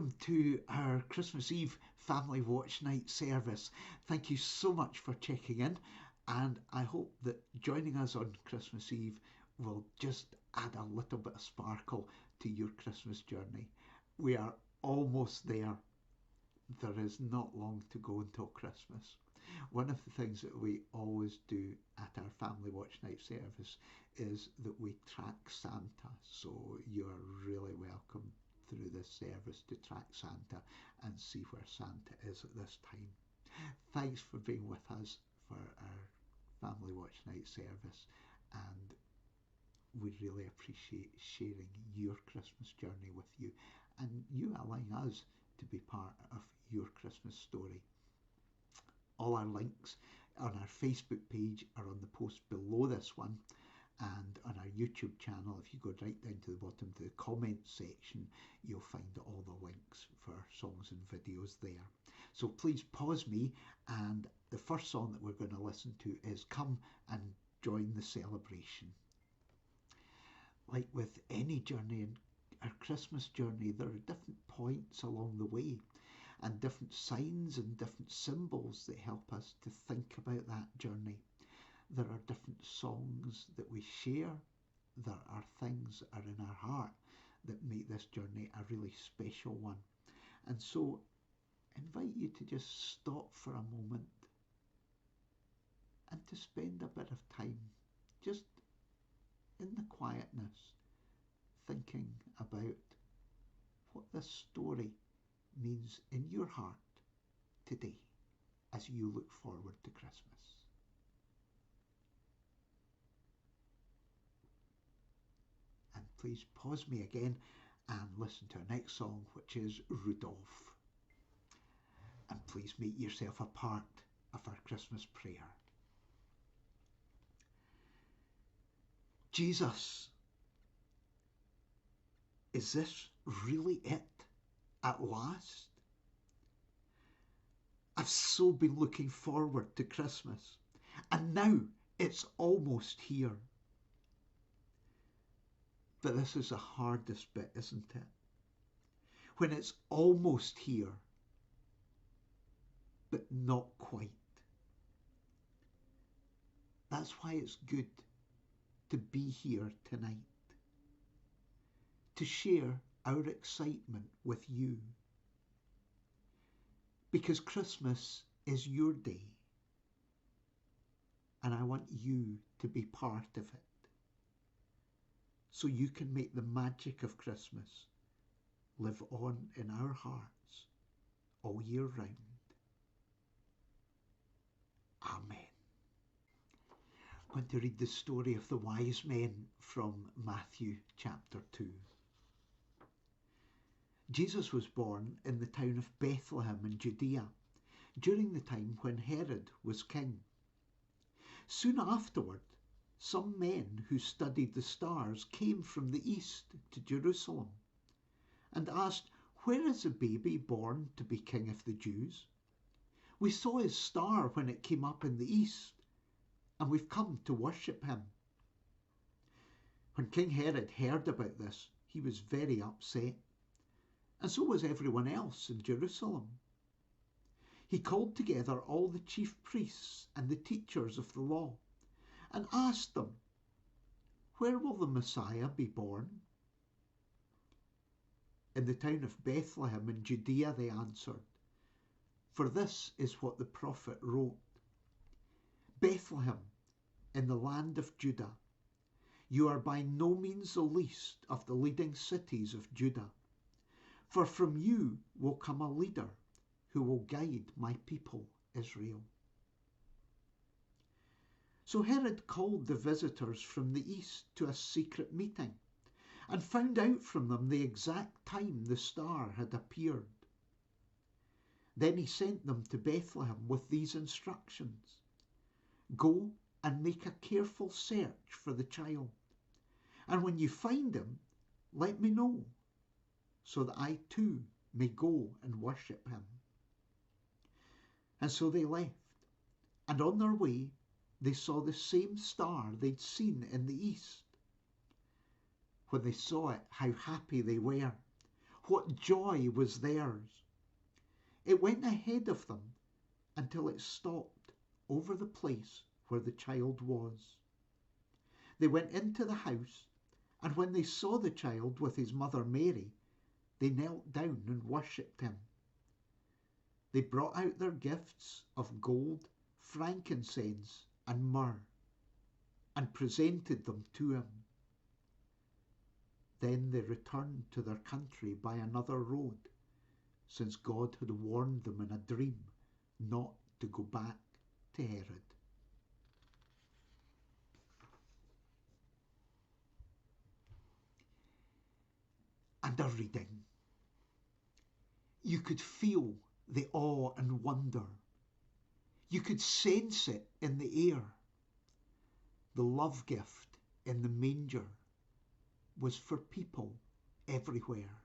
welcome to our Christmas Eve Family Watchnight service. Thank you so much for checking in, and I hope that joining us on Christmas Eve will just add a little bit of sparkle to your Christmas journey. We are almost there. There is not long to go until Christmas. One of the things that we always do at our Family Watchnight service is that we track Santa, so you're really welcome through this service to track Santa and see where Santa is at this time. Thanks for being with us for our Family Watchnight service, and we really appreciate sharing your Christmas journey with you and you allowing us to be part of your Christmas story. All our links on our Facebook page are on the post below this one, and on our YouTube channel, if you go right down to the bottom to the comments section, you'll find all the links for songs and videos there. So please pause me, and the first song that we're going to listen to is Come and Join the Celebration. Like with any journey, in our Christmas journey, there are different points along the way and different signs and different symbols that help us to think about that journey. There are different songs that we share. There are things that are in our heart that make this journey a really special one. And so I invite you to just stop for a moment and to spend a bit of time just in the quietness thinking about what this story means in your heart today as you look forward to Christmas. And please pause me again and listen to our next song, which is Rudolph. And please make yourself a part of our Christmas prayer. Jesus, is this really it at last? I've so been looking forward to Christmas, and now it's almost here. But this is the hardest bit, isn't it? When it's almost here, but not quite. That's why it's good to be here tonight, to share our excitement with you. Because Christmas is your day, and I want you to be part of it, so you can make the magic of Christmas live on in our hearts all year round. Amen. I'm going to read the story of the wise men from Matthew chapter 2. Jesus was born in the town of Bethlehem in Judea during the time when Herod was king. Soon afterward, some men who studied the stars came from the east to Jerusalem and asked, "Where is the baby born to be King of the Jews? We saw his star when it came up in the east, and we've come to worship him." When King Herod heard about this, he was very upset, and so was everyone else in Jerusalem. He called together all the chief priests and the teachers of the law and asked them, "Where will the Messiah be born?" "In the town of Bethlehem in Judea," they answered, "for this is what the prophet wrote. Bethlehem, in the land of Judah, you are by no means the least of the leading cities of Judah, for from you will come a leader who will guide my people Israel." So Herod called the visitors from the east to a secret meeting and found out from them the exact time the star had appeared. Then he sent them to Bethlehem with these instructions: "Go and make a careful search for the child, and when you find him, let me know, so that I too may go and worship him." And so they left, and on their way they saw the same star they'd seen in the east. When they saw it, how happy they were. What joy was theirs! It went ahead of them until it stopped over the place where the child was. They went into the house, and when they saw the child with his mother Mary, they knelt down and worshipped him. They brought out their gifts of gold, frankincense, and myrrh, and presented them to him. Then they returned to their country by another road, since God had warned them in a dream not to go back to Herod. And a reading. You could feel the awe and wonder. You could sense it in the air. The love gift in the manger was for people everywhere.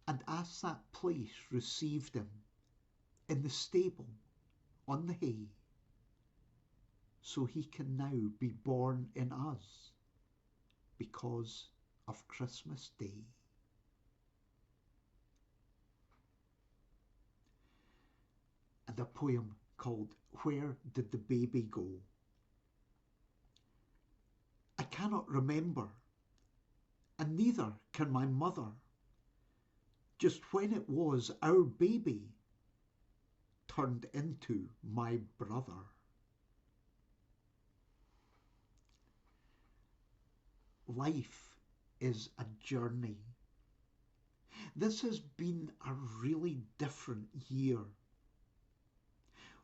And as that place received him in the stable on the hay, so he can now be born in us because of Christmas Day. And a poem called Where Did the Baby Go? I cannot remember, and neither can my mother, just when it was our baby turned into my brother. Life is a journey. This has been a really different year.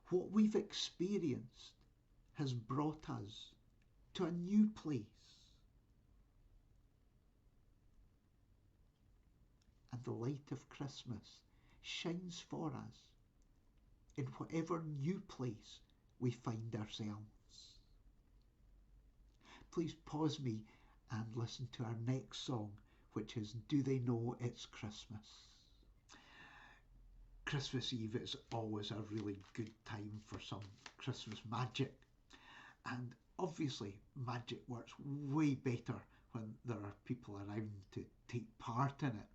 What we've experienced has brought us to a new place. And the light of Christmas shines for us in whatever new place we find ourselves. Please pause me and listen to our next song, which is Do They Know It's Christmas? Christmas Eve is always a really good time for some Christmas magic. And obviously magic works way better when there are people around to take part in it.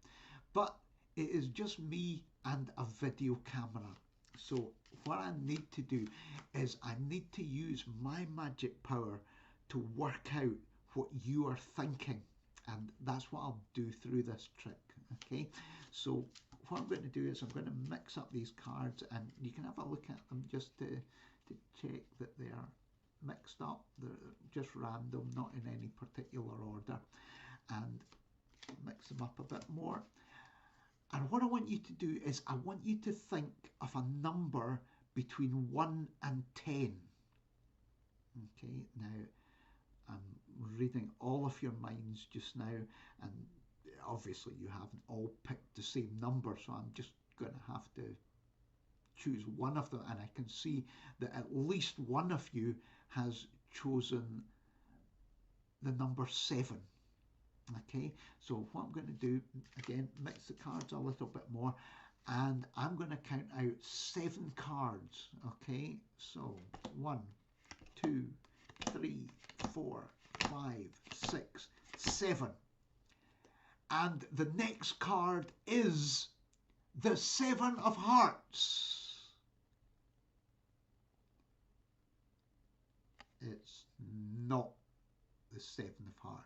But it is just me and a video camera. So what I need to do is I need to use my magic power to work out what you are thinking. And that's what I'll do through this trick. Okay, so what I'm going to do is I'm going to mix up these cards, and you can have a look at them just to check that they are mixed up. They're just random, not in any particular order, and mix them up a bit more. And what I want you to do is I want you to think of a number between 1 and 10. Okay, now I'm reading all of your minds just now, and obviously you haven't all picked the same number, so I'm just going to have to choose one of them, and I can see that at least one of you has chosen the number 7. Okay, so what I'm going to do, again, mix the cards a little bit more, and I'm going to count out 7 cards. Okay, so 1, 2, 3, 4, 5, 6, 7. And the next card is the 7 of Hearts. It's not the 7 of Hearts.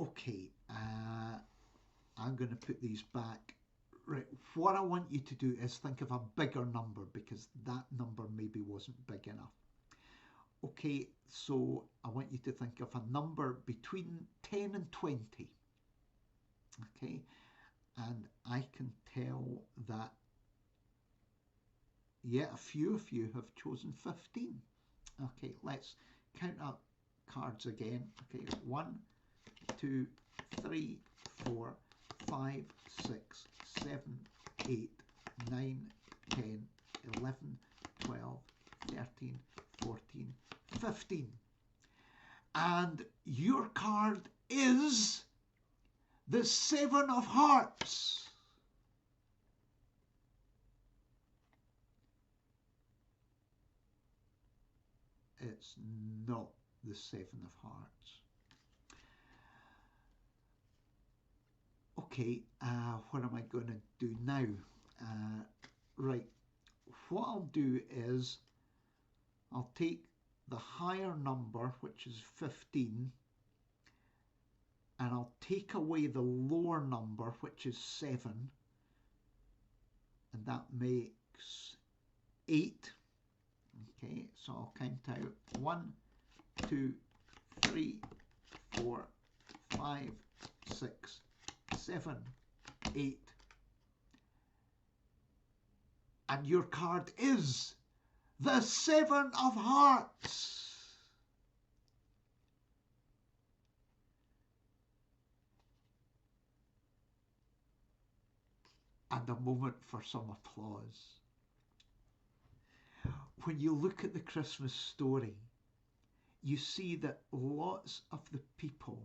Okay, I'm going to put these back. Right, what I want you to do is think of a bigger number, because that number maybe wasn't big enough. Okay, so I want you to think of a number between 10 and 20. Okay, and I can tell that, yeah, a few of you have chosen 15. Okay, let's count up cards again. Okay, 1, 2, 3, 4, 5, 6, 7, 8, 9, 10, 11, 12, 13, 14, 15. And your card is the 7 of Hearts. It's not the 7 of Hearts. Okay, what am I going to do now? Right, what I'll do is I'll take the higher number, which is 15, and I'll take away the lower number, which is 7, and that makes 8. Okay, so I'll count out 1, 2, 3, 4, 5, 6, 7, 8. And your card is the 7 of Hearts. And a moment for some applause. When you look at the Christmas story, you see that lots of the people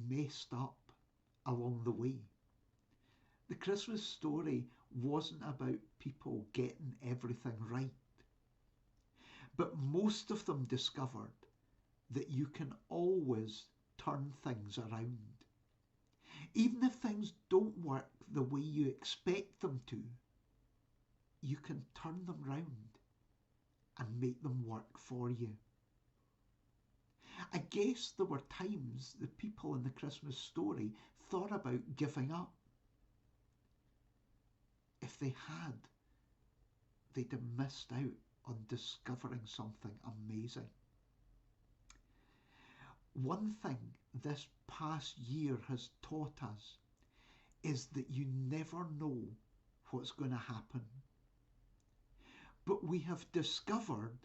messed up along the way. The Christmas story wasn't about people getting everything right, but most of them discovered that you can always turn things around. Even if things don't work the way you expect them to, you can turn them round and make them work for you. I guess there were times the people in the Christmas story thought about giving up. If they had, they'd have missed out on discovering something amazing. One thing this past year has taught us is that you never know what's going to happen. But we have discovered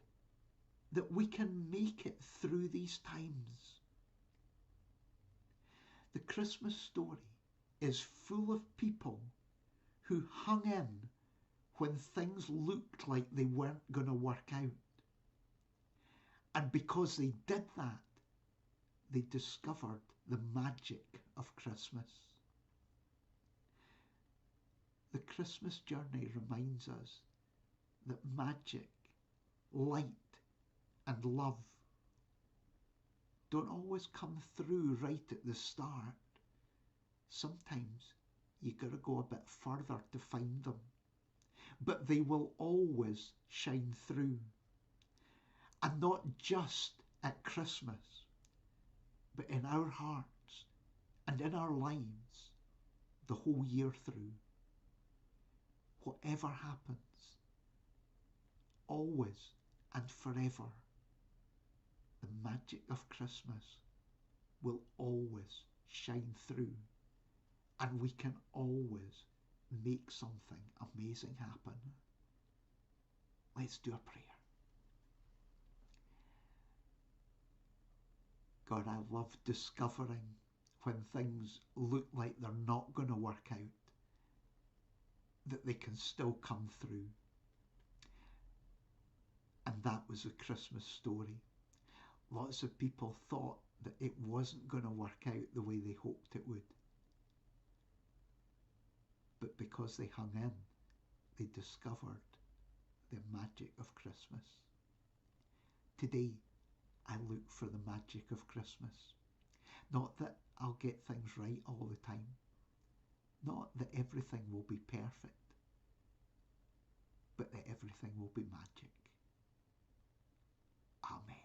that we can make it through these times. The Christmas story is full of people who hung in when things looked like they weren't going to work out. And because they did that, they discovered the magic of Christmas. The Christmas journey reminds us that magic, light, and love don't always come through right at the start. Sometimes you got to go a bit further to find them, but they will always shine through. And not just at Christmas, but in our hearts and in our lives the whole year through. Whatever happens, always and forever, the magic of Christmas will always shine through, and we can always make something amazing happen. Let's do a prayer. God, I love discovering when things look like they're not going to work out, that they can still come through. And that was a Christmas story. Lots of people thought that it wasn't going to work out the way they hoped it would. But because they hung in, they discovered the magic of Christmas. Today, I look for the magic of Christmas. Not that I'll get things right all the time. Not that everything will be perfect. But that everything will be magic. Amen.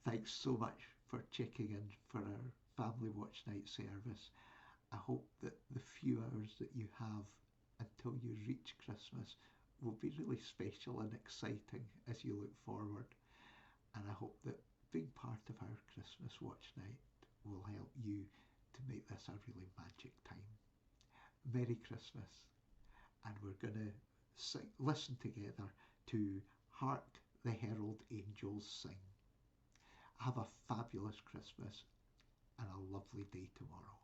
Thanks so much for checking in for our Family Watchnight service. I hope that the few hours that you have until you reach Christmas will be really special and exciting as you look forward. And I hope that being part of our Christmas Watch Night will help you to make this a really magic time. Merry Christmas. And we're going to listen together to Hark the Herald Angels Sing. Have a fabulous Christmas and a lovely day tomorrow.